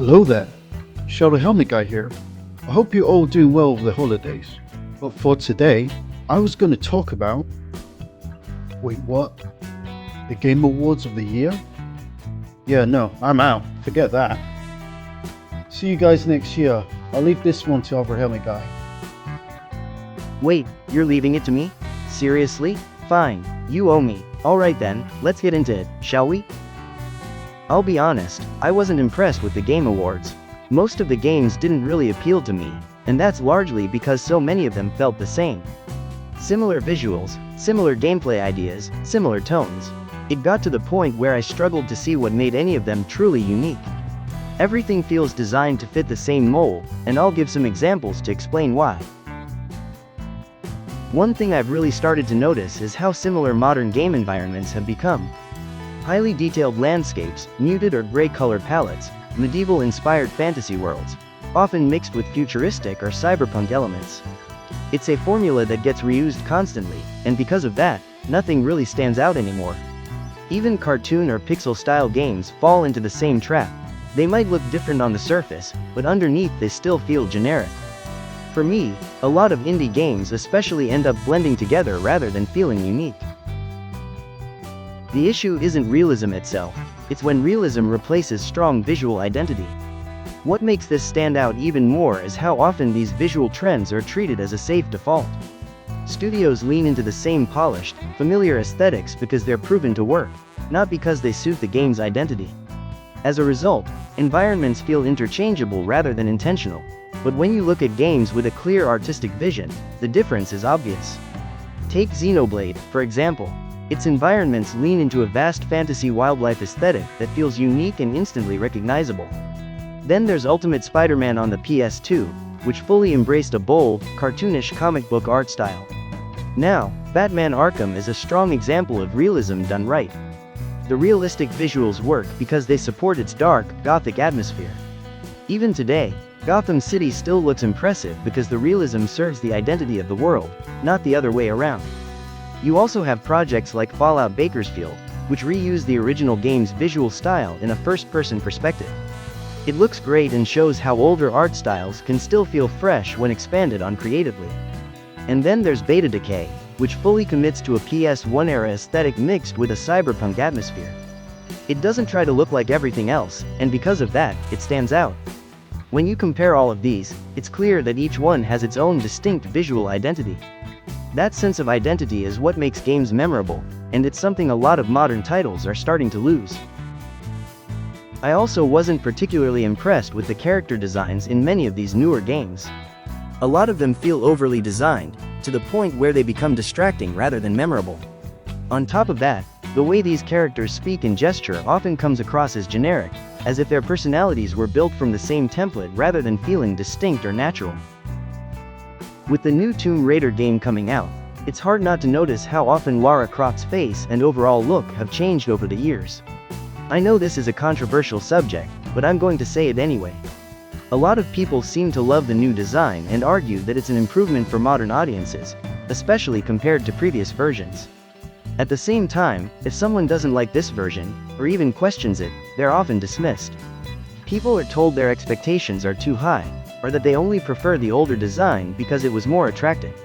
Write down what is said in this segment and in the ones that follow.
Hello there, Shadow Helmet Guy here. I hope you're all doing well over the holidays. But for today, I was going to talk about... Wait, what? The Game Awards of the year? Yeah, no, I'm out. Forget that. See you guys next year. I'll leave this one to our Helmet Guy. Wait, you're leaving it to me? Seriously? Fine, you owe me. Alright then, let's get into it, shall we? I'll be honest, I wasn't impressed with the Game Awards. Most of the games didn't really appeal to me, and that's largely because so many of them felt the same. Similar visuals, similar gameplay ideas, similar tones. It got to the point where I struggled to see what made any of them truly unique. Everything feels designed to fit the same mold, and I'll give some examples to explain why. One thing I've really started to notice is how similar modern game environments have become. Highly detailed landscapes, muted or gray color palettes, medieval-inspired fantasy worlds, often mixed with futuristic or cyberpunk elements. It's a formula that gets reused constantly, and because of that, nothing really stands out anymore. Even cartoon or pixel-style games fall into the same trap. They might look different on the surface, but underneath they still feel generic. For me, a lot of indie games especially end up blending together rather than feeling unique. The issue isn't realism itself, it's when realism replaces strong visual identity. What makes this stand out even more is how often these visual trends are treated as a safe default. Studios lean into the same polished, familiar aesthetics because they're proven to work, not because they suit the game's identity. As a result, environments feel interchangeable rather than intentional. But when you look at games with a clear artistic vision, the difference is obvious. Take Xenoblade, for example. Its environments lean into a vast fantasy wildlife aesthetic that feels unique and instantly recognizable. Then there's Ultimate Spider-Man on the PS2, which fully embraced a bold, cartoonish comic book art style. Now, Batman Arkham is a strong example of realism done right. The realistic visuals work because they support its dark, gothic atmosphere. Even today, Gotham City still looks impressive because the realism serves the identity of the world, not the other way around. You also have projects like Fallout Bakersfield, which reuse the original game's visual style in a first-person perspective. It looks great and shows how older art styles can still feel fresh when expanded on creatively. And then there's Beta Decay, which fully commits to a PS1 era aesthetic mixed with a cyberpunk atmosphere. It doesn't try to look like everything else, and because of that, it stands out. When you compare all of these, it's clear that each one has its own distinct visual identity. That sense of identity is what makes games memorable, and it's something a lot of modern titles are starting to lose. I also wasn't particularly impressed with the character designs in many of these newer games. A lot of them feel overly designed, to the point where they become distracting rather than memorable. On top of that, the way these characters speak and gesture often comes across as generic, as if their personalities were built from the same template rather than feeling distinct or natural. With the new Tomb Raider game coming out, it's hard not to notice how often Lara Croft's face and overall look have changed over the years. I know this is a controversial subject, but I'm going to say it anyway. A lot of people seem to love the new design and argue that it's an improvement for modern audiences, especially compared to previous versions. At the same time, if someone doesn't like this version, or even questions it, they're often dismissed. People are told their expectations are too high, or that they only prefer the older design because it was more attractive.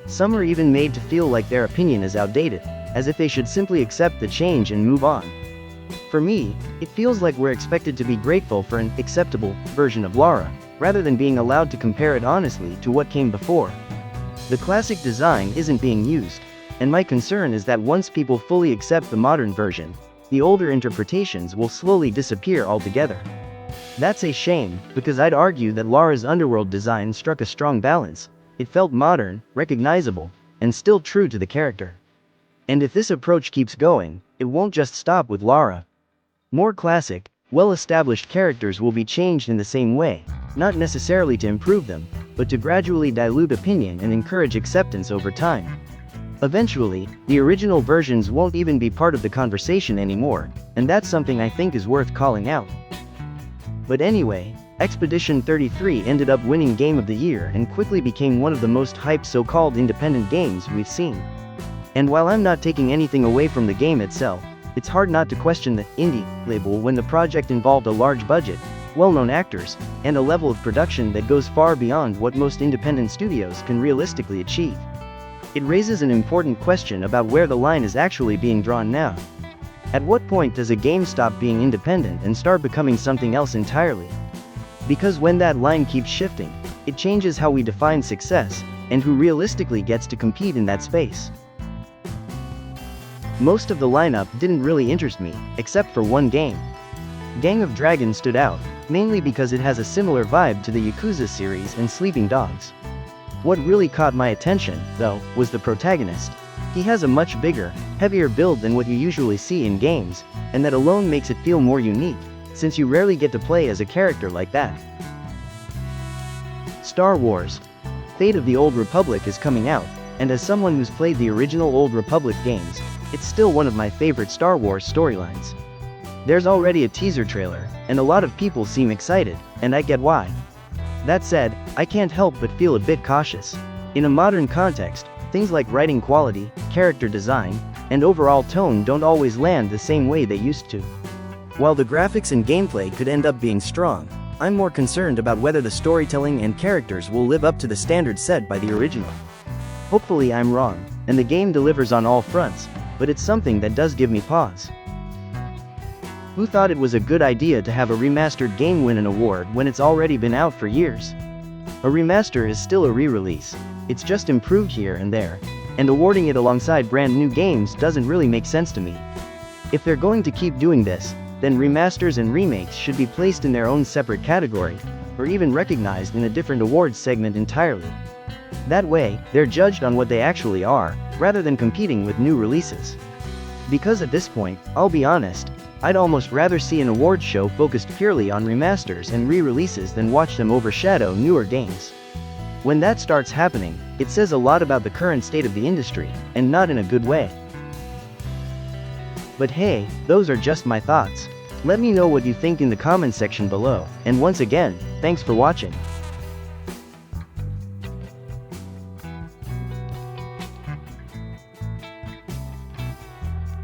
Some are even made to feel like their opinion is outdated, as if they should simply accept the change and move on. For me, it feels like we're expected to be grateful for an acceptable version of Lara, rather than being allowed to compare it honestly to what came before. The classic design isn't being used, and my concern is that once people fully accept the modern version, the older interpretations will slowly disappear altogether. That's a shame, because I'd argue that Lara's underworld design struck a strong balance. It felt modern, recognizable, and still true to the character. And if this approach keeps going, it won't just stop with Lara. More classic, well-established characters will be changed in the same way, not necessarily to improve them, but to gradually dilute opinion and encourage acceptance over time. Eventually, the original versions won't even be part of the conversation anymore, and that's something I think is worth calling out. But anyway, Expedition 33 ended up winning Game of the Year and quickly became one of the most hyped so-called independent games we've seen. And while I'm not taking anything away from the game itself, it's hard not to question the indie label when the project involved a large budget, well-known actors, and a level of production that goes far beyond what most independent studios can realistically achieve. It raises an important question about where the line is actually being drawn now. At what point does a game stop being independent and start becoming something else entirely? Because when that line keeps shifting, it changes how we define success, and who realistically gets to compete in that space. Most of the lineup didn't really interest me, except for one game. Gang of Dragons stood out, mainly because it has a similar vibe to the Yakuza series and Sleeping Dogs. What really caught my attention, though, was the protagonist. He has a much bigger, heavier build than what you usually see in games, and that alone makes it feel more unique, since you rarely get to play as a character like that. Star Wars: Fate of the Old Republic is coming out, and as someone who's played the original Old Republic games, it's still one of my favorite Star Wars storylines. There's already a teaser trailer, and a lot of people seem excited, and I get why. That said, I can't help but feel a bit cautious. In a modern context, things like writing quality, character design, and overall tone don't always land the same way they used to. While the graphics and gameplay could end up being strong, I'm more concerned about whether the storytelling and characters will live up to the standards set by the original. Hopefully I'm wrong, and the game delivers on all fronts, but it's something that does give me pause. Who thought it was a good idea to have a remastered game win an award when it's already been out for years? A remaster is still a re-release, it's just improved here and there, and awarding it alongside brand new games doesn't really make sense to me. If they're going to keep doing this, then remasters and remakes should be placed in their own separate category, or even recognized in a different awards segment entirely. That way, they're judged on what they actually are, rather than competing with new releases. Because at this point, I'll be honest, I'd almost rather see an awards show focused purely on remasters and re-releases than watch them overshadow newer games. When that starts happening, it says a lot about the current state of the industry, and not in a good way. But hey, those are just my thoughts. Let me know what you think in the comments section below, and once again, thanks for watching.